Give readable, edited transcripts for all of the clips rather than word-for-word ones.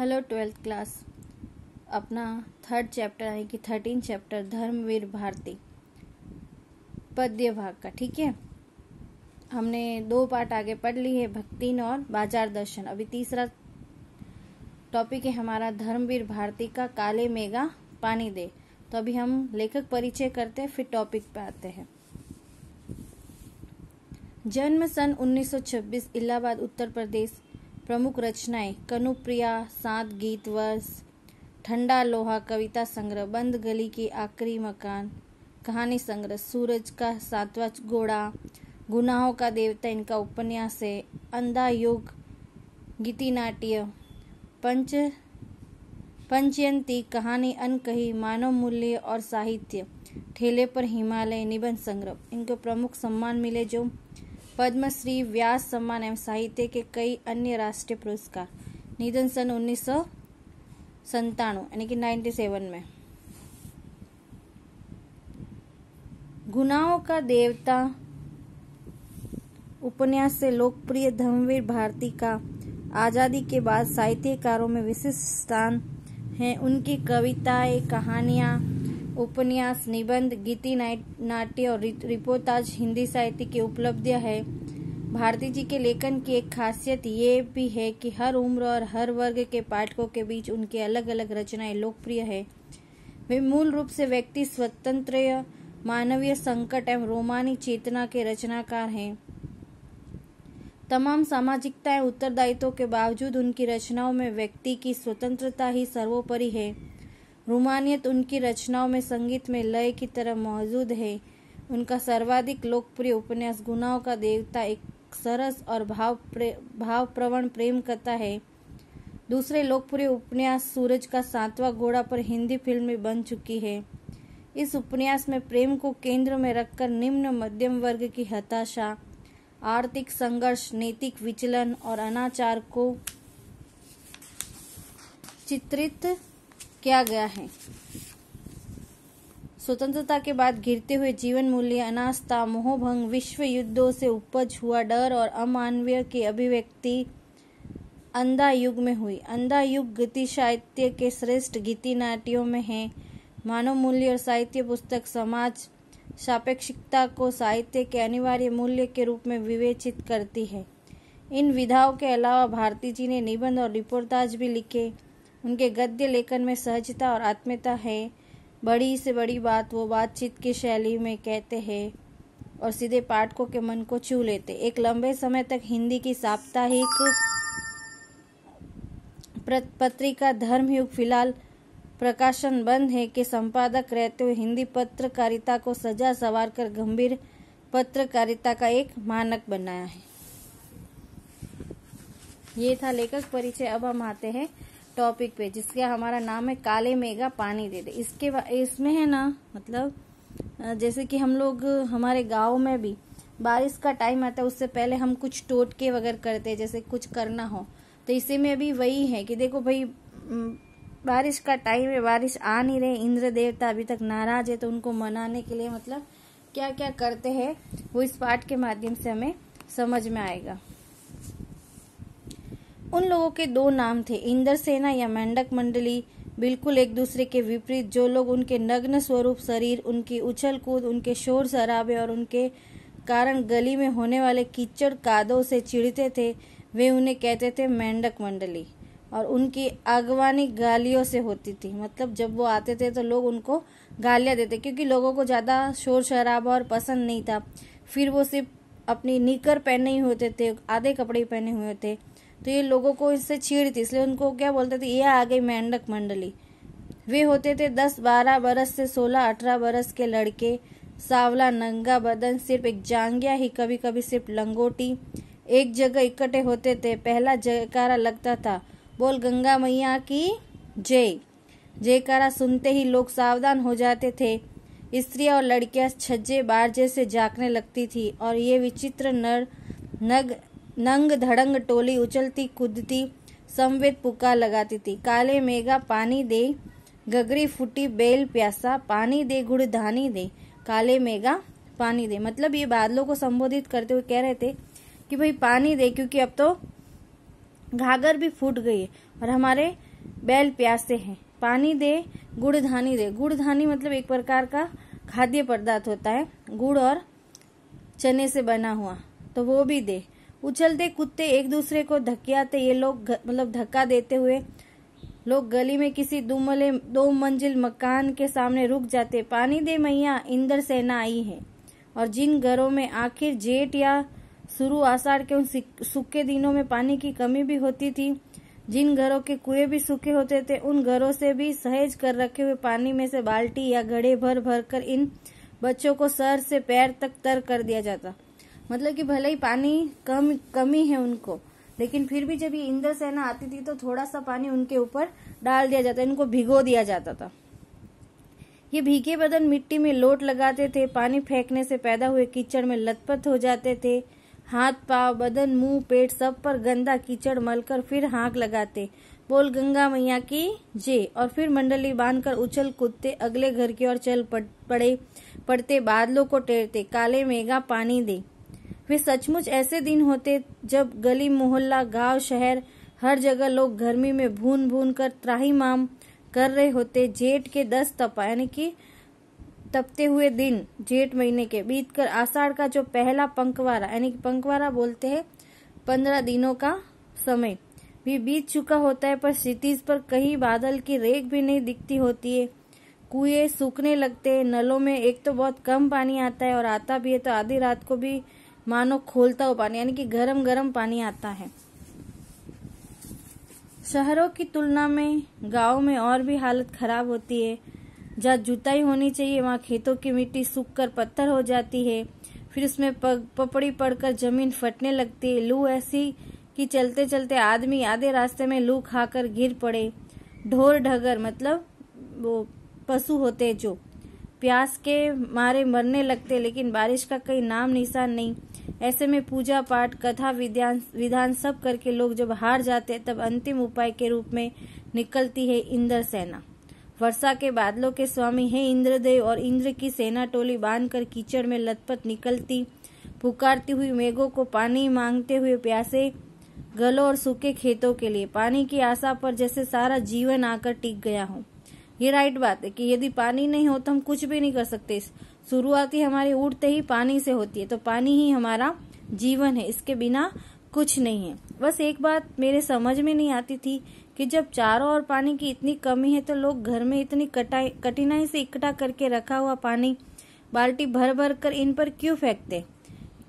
Hello 12th class. अपना third chapter यानी कि 13 चैप्टर धर्मवीर भारती पद्य भाग का, ठीक है। हमने 2 पार्ट आगे पढ़ ली है, भक्तिन और बाजार दर्शन। अभी तीसरा टॉपिक है हमारा धर्मवीर भारती का काले मेघा पानी दे। तो अभी हम लेखक परिचय करते हैं, फिर टॉपिक पे आते हैं। जन्म सन 1926, इलाहाबाद उत्तर प्रदेश। प्रमुख रचनाएं कनुप्रिया, 7 गीत वर्ष, ठंडा लोहा कविता संग्रह, बंद गली की आखिरी मकान कहानी संग्रह, सूरज का 7वां घोड़ा, गुनाहों का देवता इनका उपन्यास है, अंधा युग गीति नाट्य, पंचयंती कहानी अनकही, मानव मूल्य और साहित्य, ठेले पर हिमालय निबंध संग्रह। इनको प्रमुख सम्मान मिले जो पद्मश्री, व्यास सम्मान एवं साहित्य के कई अन्य राष्ट्रीय पुरस्कार। निधन सन 1997 यानी कि 97 में। गुनाहों का देवता उपन्यास से लोकप्रिय धर्मवीर भारती का आजादी के बाद साहित्यकारों में विशिष्ट स्थान है। उनकी कविताएं, कहानियां, उपन्यास, निबंध, गीति नाट्य और रिपोर्टाज हिंदी साहित्य की उपलब्धियां है। भारती जी के लेखन की एक खासियत ये भी है कि हर उम्र और हर वर्ग के पाठकों के बीच उनकी अलग अलग रचनाएं लोकप्रिय है। वे मूल रूप से व्यक्ति स्वतंत्र, मानवीय संकट एवं रोमानी चेतना के रचनाकार हैं। तमाम सामाजिकता एवं उत्तरदायित्वों के बावजूद उनकी रचनाओं में व्यक्ति की स्वतंत्रता ही सर्वोपरि है। रोमानियत उनकी रचनाओं में संगीत में लय की तरह मौजूद है। उनका सर्वाधिक लोकप्रिय उपन्यास गुनाहों का देवता एक सरस और भावप्रवण प्रेम कथा है। दूसरे लोकप्रिय उपन्यास सूरज का 7वां घोड़ा पर हिंदी फिल्म में बन चुकी है। इस उपन्यास में प्रेम को केंद्र में रखकर निम्न मध्यम वर्ग की हताशा, आर्थिक संघर्ष, नैतिक विचलन और अनाचार को चित्रित किया गया है। स्वतंत्रता के बाद गिरते हुए जीवन मूल्य, अनास्था, मोहभंग, विश्व युद्धों से उपज हुआ डर और अमानवीय की अभिव्यक्ति अंधा युग में हुई। अंधा युग गीति साहित्य के श्रेष्ठ गीति नाट्यों में है। मानव मूल्य और साहित्य पुस्तक समाज सापेक्षिकता को साहित्य के अनिवार्य मूल्य के रूप में विवेचित करती है। इन विधाओं के अलावा भारती जी ने निबंध और रिपोर्टाज भी लिखे। उनके गद्य लेखन में सहजता और आत्मीयता है। बड़ी से बड़ी बात वो बातचीत की शैली में कहते हैं और सीधे पाठकों के मन को छू लेते। एक लंबे समय तक हिंदी की साप्ताहिक पत्रिका धर्मयुग फिलहाल प्रकाशन बंद है के संपादक रहते हुए हिंदी पत्रकारिता को सजा सवार कर गंभीर पत्रकारिता का एक मानक बनाया है। ये था लेखक परिचय। अब हम आते हैं टॉपिक पे, जिसका हमारा नाम है काले मेघा पानी दे दे। इसमें है ना, मतलब जैसे कि हम लोग हमारे गांव में भी बारिश का टाइम आता है, उससे पहले हम कुछ टोटके वगैरह करते हैं, जैसे कुछ करना हो। तो इसी में भी वही है कि देखो भाई, बारिश का टाइम है, बारिश आ नहीं रहे, इंद्र देवता अभी तक नाराज है, तो उनको मनाने के लिए मतलब क्या क्या करते हैं वो इस पाठ के माध्यम से हमें समझ में आएगा। उन लोगों के 2 नाम थे, इंद्रसेना या मेंढक मंडली, बिल्कुल एक दूसरे के विपरीत। जो लोग उनके नग्न स्वरूप शरीर, उनकी उछल कूद, उनके शोर शराबे और उनके कारण गली में होने वाले कीचड़ कादों से चिढ़ते थे, वे उन्हें कहते थे मेंढक मंडली। और उनकी आगवानी गालियों से होती थी। मतलब जब वो आते थे तो लोग उनको गालियां देते, क्योंकि लोगों को ज्यादा शोर शराबा और पसंद नहीं था। फिर वो सिर्फ अपनी निकर पहने ही होते थे, आधे कपड़े पहने हुए थे, तो ये लोगों को इससे छीड़ थी, इसलिए उनको क्या बोलते थे, ये आ गई मेंढक मंडली। वे होते थे 10-12 बरस से 16-18 बरस के लड़के, सावला नंगा बदन, सिर्फ एक जांघिया ही, कभी कभी सिर्फ लंगोटी। एक जगह इकट्ठे होते थे। पहला जयकारा लगता था, बोल गंगा मैया की जय। जयकारा सुनते ही लोग सावधान हो जाते थे। स्त्रियां और लड़कियां छज्जे बारजे से झांकने लगती थी और ये विचित्र नंग धड़ंग टोली उछलती कूदती समवेत पुकार लगाती थी। काले मेघा पानी दे, गगरी फूटी बेल प्यासा, पानी दे गुड़ धानी दे, काले मेघा पानी दे। मतलब ये बादलों को संबोधित करते हुए कह रहे थे कि भाई पानी दे, क्योंकि अब तो घाघर भी फूट गई है और हमारे बैल प्यासे हैं। पानी दे, गुड़ धानी दे। गुड़ धानी मतलब एक प्रकार का खाद्य पदार्थ होता है, गुड़ और चने से बना हुआ, तो वो भी दे। उछलते कूदते एक दूसरे को धकियाते ये लोग मतलब धक्का देते हुए लोग गली में किसी दो मंजिल मकान के सामने रुक जाते। पानी दे मैया, इंद्र सेना आई है। और जिन घरों में आखिर जेठ या शुरू आषाढ़ के उन सूखे दिनों में पानी की कमी भी होती थी, जिन घरों के कुएं भी सूखे होते थे, उन घरों से भी सहेज कर रखे हुए पानी में से बाल्टी या घड़े भर भर कर इन बच्चों को सर से पैर तक तर कर दिया जाता। मतलब कि भले ही पानी कमी है उनको, लेकिन फिर भी जब ये इंद्र सेना आती थी तो थोड़ा सा पानी उनके ऊपर डाल दिया जाता, इनको भिगो दिया जाता था। ये भीगे बदन मिट्टी में लोट लगाते थे, पानी फेंकने से पैदा हुए कीचड़ में लथपथ हो जाते थे। हाथ पांव, बदन, मुंह, पेट सब पर गंदा कीचड़ मलकर फिर हाँक लगाते, बोल गंगा मैया की जय। और फिर मंडली बांधकर उछल कूदते अगले घर की ओर चल पड़ते, बादलों को टेरते, काले मेघा पानी दे। वे सचमुच ऐसे दिन होते जब गली मोहल्ला गांव शहर हर जगह लोग गर्मी में भून भून कर त्राहिमाम कर रहे होते। जेठ के 10 तपा यानी कि तपते हुए दिन जेठ महीने के बीतकर आषाढ़ का जो पहला पंखवारा यानी कि पंखवारा बोलते हैं 15 दिनों का समय भी बीत चुका होता है, पर क्षितिज पर कहीं बादल की रेख भी नहीं दिखती होती है। कुएं सूखने लगते, नलों में एक तो बहुत कम पानी आता है और आता भी है तो आधी रात को भी मानो खोलता हुआ पानी यानी कि गरम गरम पानी आता है। शहरों की तुलना में गांव में और भी हालत खराब होती है। जहाँ जुताई होनी चाहिए वहाँ खेतों की मिट्टी सूखकर पत्थर हो जाती है, फिर उसमें पपड़ी पड़कर जमीन फटने लगती है। लू ऐसी कि चलते चलते आदमी आधे रास्ते में लू खाकर गिर पड़े। ढोर ढगर मतलब वो पशु होते हैं जो प्यास के मारे मरने लगते, लेकिन बारिश का कोई नाम निशान नहीं। ऐसे में पूजा पाठ कथा विधान सब करके लोग जब हार जाते तब अंतिम उपाय के रूप में निकलती है इंद्र सेना। वर्षा के बादलों के स्वामी है इंद्रदेव और इंद्र की सेना टोली बांधकर कीचड़ में लथपथ निकलती, पुकारती हुई मेघों को पानी मांगते हुए प्यासे गलों और सूखे खेतों के लिए, पानी की आशा पर जैसे सारा जीवन आकर टिक गया हो। ये राइट बात है कि यदि पानी नहीं हो तो हम कुछ भी नहीं कर सकते। शुरुआती हमारी उठते ही पानी से होती है, तो पानी ही हमारा जीवन है, इसके बिना कुछ नहीं है। बस एक बात मेरे समझ में नहीं आती थी कि जब चारों ओर पानी की इतनी कमी है तो लोग घर में इतनी कठिनाई से इकट्ठा करके रखा हुआ पानी बाल्टी भर भर कर इन पर क्यों फेंकते।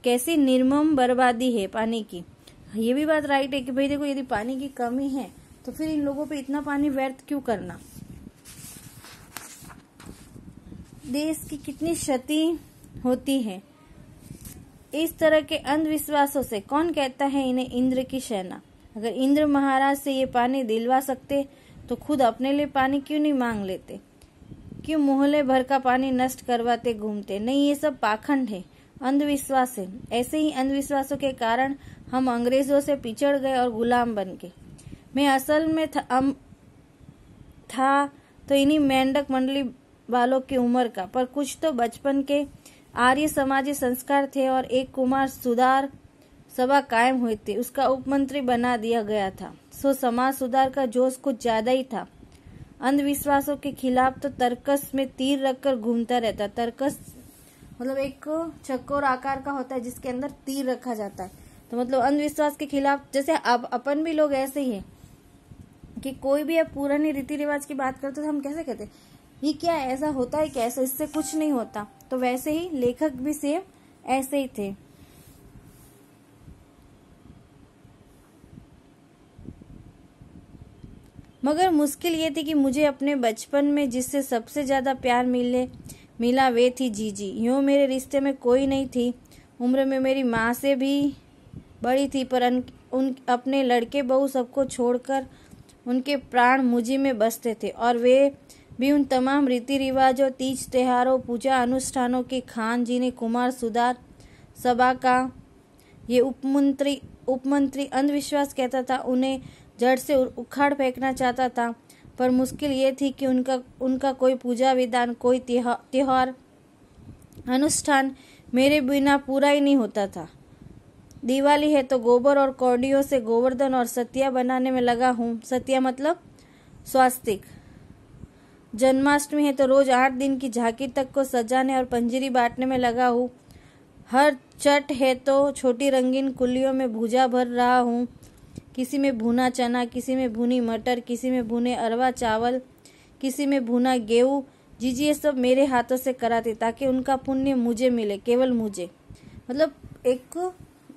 कैसी निर्मम बर्बादी है पानी की। ये भी बात राइट है कि भाई देखो, यदि पानी की कमी है तो फिर इन लोगों पे इतना पानी व्यर्थ क्यों करना। देश की कितनी क्षति होती है इस तरह के अंधविश्वासों से। कौन कहता है इन्हें इंद्र की सेना। अगर इंद्र महाराज से ये पानी दिलवा सकते तो खुद अपने लिए पानी क्यों नहीं मांग लेते, क्यों मोहल्ले भर का पानी नष्ट करवाते घूमते। नहीं, ये सब पाखंड है, अंधविश्वास है। ऐसे ही अंधविश्वासों के कारण हम अंग्रेजों से पिछड़ गए और गुलाम बन गए। मैं असल में था तो इन्हीं मेंढक मंडली वालों की उम्र का, पर कुछ तो बचपन के आर्य समाजी संस्कार थे और एक कुमार सुधार सभा कायम हुई थी, उसका उपमंत्री बना दिया गया था। सो समाज सुधार का जोश कुछ ज्यादा ही था। अंधविश्वासों के खिलाफ तो तर्कस में तीर रखकर घूमता रहता। तर्कस मतलब एक चक्कर आकार का होता है जिसके अंदर तीर रखा जाता है। तो मतलब अंधविश्वास के खिलाफ, जैसे अब अपन भी लोग ऐसे ही हैं कि कोई भी अब पुराने रीति रिवाज की बात करते तो हम कैसे कहते ये क्या ऐसा होता है, कैसे इससे कुछ नहीं होता। तो वैसे ही लेखक भी सेम ऐसे ही थे। मगर मुश्किल ये थी कि मुझे अपने बचपन में जिससे सबसे ज्यादा प्यार मिला वे थी जीजी। यूं मेरे रिश्ते में कोई नहीं थी, उम्र में मेरी माँ से भी बड़ी थी, पर उन अपने लड़के बहू सबको छोड़कर उनके प्राण मुझी में बसते थे और वे भी उन तमाम रीति रिवाजों, तीज त्योहारों, पूजा अनुष्ठानों की खान जिन्हें कुमार सुधार सभा का ये उपमंत्री अंधविश्वास कहता था, उन्हें जड़ से उखाड़ फेंकना चाहता था। पर मुश्किल ये थी कि उनका कोई पूजा विधान, कोई त्योहार अनुष्ठान मेरे बिना पूरा ही नहीं होता था। दिवाली है तो गोबर और कौड़ियों से गोवर्धन और सतिया बनाने में लगा हूँ। सतिया मतलब स्वास्तिक। जन्माष्टमी है तो रोज 8 दिन की झांकी तक को सजाने और पंजीरी बांटने में लगा हूँ। हर चट है तो छोटी रंगीन कुल्लियों में भुजा भर रहा हूँ। किसी में भुना चना, किसी में भुनी मटर, किसी में भुने अरवा चावल, किसी में भुना गेहूं। जीजी ये सब मेरे हाथों से कराते ताकि उनका पुण्य मुझे मिले, केवल मुझे। मतलब एक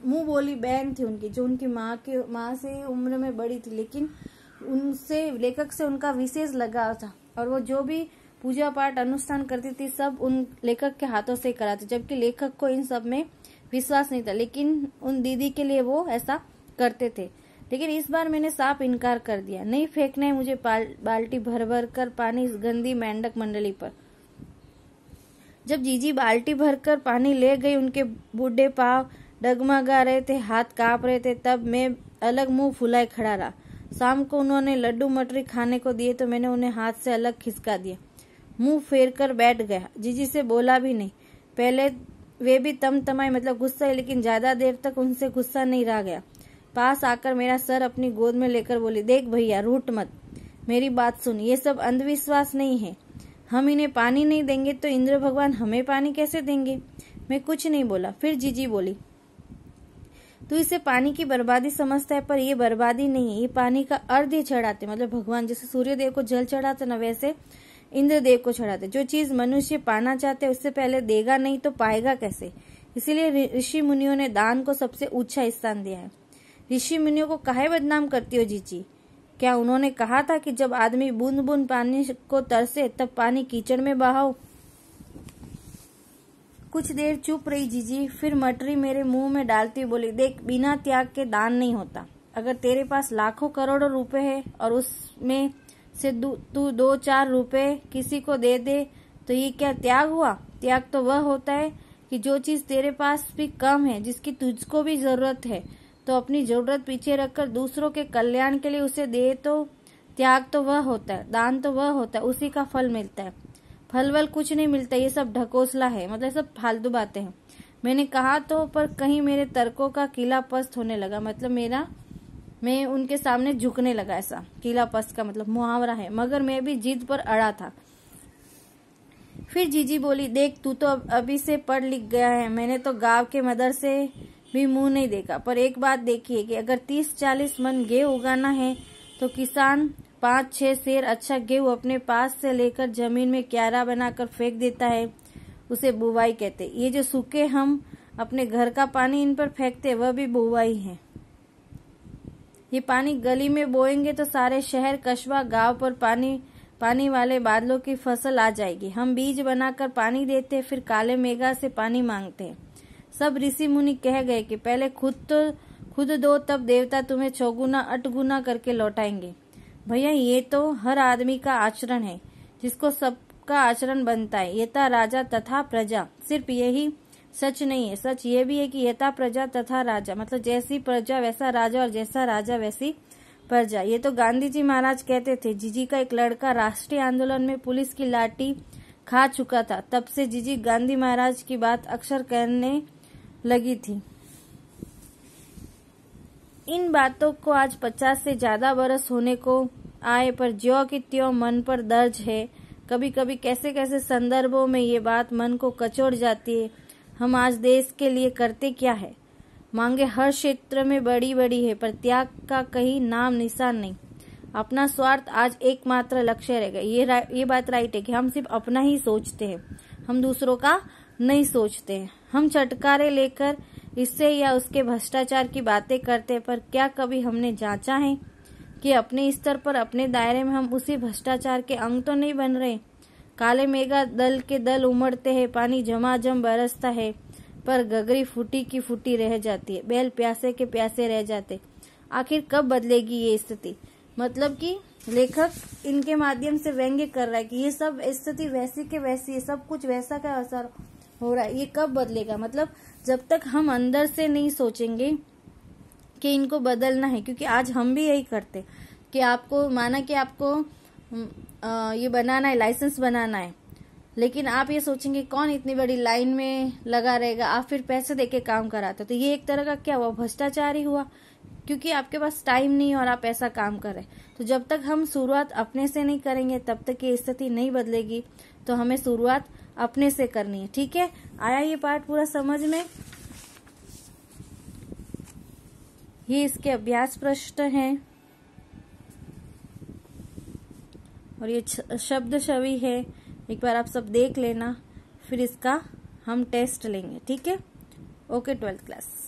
मुंह बोली बहन थी उनकी, जो उनकी माँ से उम्र में बड़ी थी, लेकिन उनसे लेखक से उनका विशेष लगाव था और वो जो भी पूजा पाठ अनुष्ठान करती थी सब उन लेखक के हाथों से कराती, जबकि लेखक को इन सब में विश्वास नहीं था, लेकिन उन दीदी के लिए वो ऐसा करते थे। लेकिन इस बार मैंने साफ इनकार कर दिया। नहीं फेंकना है मुझे बाल्टी भर भर कर पानी इस गंदी मेंढक मंडली पर। जब जीजी बाल्टी भरकर पानी ले गई, उनके बूढ़े पांव डगमगा रहे थे, हाथ कांप रहे थे, तब मैं अलग मुंह फुलाए खड़ा रहा। शाम को उन्होंने लड्डू मटरी खाने को दिए तो मैंने उन्हें हाथ से अलग खिसका दिया। मुंह फेर कर बैठ गया। जीजी से बोला भी नहीं। पहले वे भी तमतमाए, मतलब गुस्सा, लेकिन ज्यादा देर तक उनसे गुस्सा नहीं रह गया। पास आकर मेरा सर अपनी गोद में लेकर बोली, देख भैया रूठ मत, मेरी बात सुन, ये सब अंधविश्वास नहीं है। हम इन्हें पानी नहीं देंगे तो इंद्र भगवान हमें पानी कैसे देंगे। मैं कुछ नहीं बोला। फिर जीजी बोली, तू इसे पानी की बर्बादी समझता है, पर ये बर्बादी नहीं है, ये पानी का अर्घ ही चढ़ाते। मतलब भगवान जैसे सूर्य देव को जल चढ़ाते ना, वैसे इंद्र देव को चढ़ाते। जो चीज मनुष्य पाना चाहते उससे पहले देगा नहीं तो पाएगा कैसे। इसीलिए ऋषि मुनियों ने दान को सबसे ऊंचा स्थान दिया है। ऋषि मुनियों को काहे बदनाम करती हो जीजी? क्या उन्होंने कहा था कि जब आदमी बूंद बूंद पानी को तरसे तब पानी कीचड़ में बहाओ? कुछ देर चुप रही जीजी, फिर मटरी मेरे मुंह में डालती बोली, देख बिना त्याग के दान नहीं होता। अगर तेरे पास लाखों करोड़ों रुपए है और उसमें से तू 2-4 रुपए किसी को दे दे तो ये क्या त्याग हुआ? त्याग तो वह होता है कि जो चीज तेरे पास भी कम है, जिसकी तुझको भी जरूरत है, तो अपनी जरूरत पीछे रखकर दूसरों के कल्याण के लिए उसे दे। तो त्याग तो वह होता है, दान तो वह होता है, उसी का फल मिलता है। फल वल कुछ नहीं मिलता, ये सब ढकोसला है, मतलब सब फालतू बातें हैं। मैंने कहा तो, पर कहीं मेरे तर्कों का किला पस्त होने लगा। मतलब मैं उनके सामने झुकने लगा। ऐसा किला पस्त का मतलब मुहावरा है, मगर मैं भी जिद पर अड़ा था। फिर जीजी बोली, देख तू तो अभी से पढ़ लिख गया है, मैंने तो गांव के मदरसे भी मुंह नहीं देखा। पर एक बात देखिए कि अगर 30-40 मन गेहूं उगाना है तो किसान 5-6 सेर अच्छा गेहूं अपने पास से लेकर जमीन में क्यारा बनाकर फेंक देता है, उसे बुवाई कहते। ये जो सूखे हम अपने घर का पानी इन पर फेंकते वह भी बुवाई है। ये पानी गली में बोएंगे तो सारे शहर कस्बा गांव पर पानी वाले बादलों की फसल आ जाएगी। हम बीज बनाकर पानी देते, फिर काले मेघा से पानी मांगते हैं। सब ऋषि मुनि कह गए कि पहले खुद दो, तब देवता तुम्हें 6 गुना 8 गुना करके लौटाएंगे। भैया ये तो हर आदमी का आचरण है, जिसको सबका आचरण बनता है। यथा राजा तथा प्रजा, सिर्फ यही सच नहीं है, सच ये भी है कि यथा प्रजा तथा राजा, मतलब जैसी प्रजा वैसा राजा और जैसा राजा वैसी प्रजा। ये तो गांधी जी महाराज कहते थे। जीजी का एक लड़का राष्ट्रीय आंदोलन में पुलिस की लाठी खा चुका था, तब से जीजी गांधी महाराज की बात अक्सर कहने लगी थी। इन बातों को आज 50 से ज्यादा बरस होने को आए, पर ज्यों की त्यों मन पर दर्ज है। कभी कभी कैसे कैसे संदर्भों में ये बात मन को कचोड़ जाती है। हम आज देश के लिए करते क्या है? मांगे हर क्षेत्र में बड़ी बड़ी है, पर त्याग का कहीं नाम निशान नहीं। अपना स्वार्थ आज एकमात्र लक्ष्य रहेगा। ये बात राइट है कि हम सिर्फ अपना ही सोचते हैं, हम दूसरों का नहीं सोचते हैं। हम चटकारे लेकर इससे या उसके भ्रष्टाचार की बातें करते, पर क्या कभी हमने जांचा है कि अपने स्तर पर अपने दायरे में हम उसी भ्रष्टाचार के अंग तो नहीं बन रहे? काले मेघा दल के दल उमड़ते हैं, पानी झमाझम बरसता है, पर गगरी फूटी की फूटी रह जाती है, बैल प्यासे के प्यासे रह जाते। आखिर कब बदलेगी ये स्थिति? मतलब कि लेखक इनके माध्यम से व्यंग्य कर रहा है कि ये सब स्थिति वैसी के वैसी है, सब कुछ वैसा का वैसा हो रहा है, ये कब बदलेगा? मतलब जब तक हम अंदर से नहीं सोचेंगे कि इनको बदलना है। क्योंकि आज हम भी यही करते कि आपको माना कि आपको ये बनाना है, लाइसेंस बनाना है, लेकिन आप ये सोचेंगे कौन इतनी बड़ी लाइन में लगा रहेगा, आप फिर पैसे देके काम कराते। तो ये एक तरह का क्या हुआ? भ्रष्टाचार ही हुआ। क्योंकि आपके पास टाइम नहीं और आप ऐसा काम कर रहे हैं। तो जब तक हम शुरुआत अपने से नहीं करेंगे तब तक ये स्थिति नहीं बदलेगी। तो हमें शुरुआत अपने से करनी है। ठीक है, आया ये पार्ट पूरा समझ में? ये इसके अभ्यास प्रश्न हैं और ये शब्द छवि है। एक बार आप सब देख लेना, फिर इसका हम टेस्ट लेंगे। ठीक है, ओके 12th क्लास।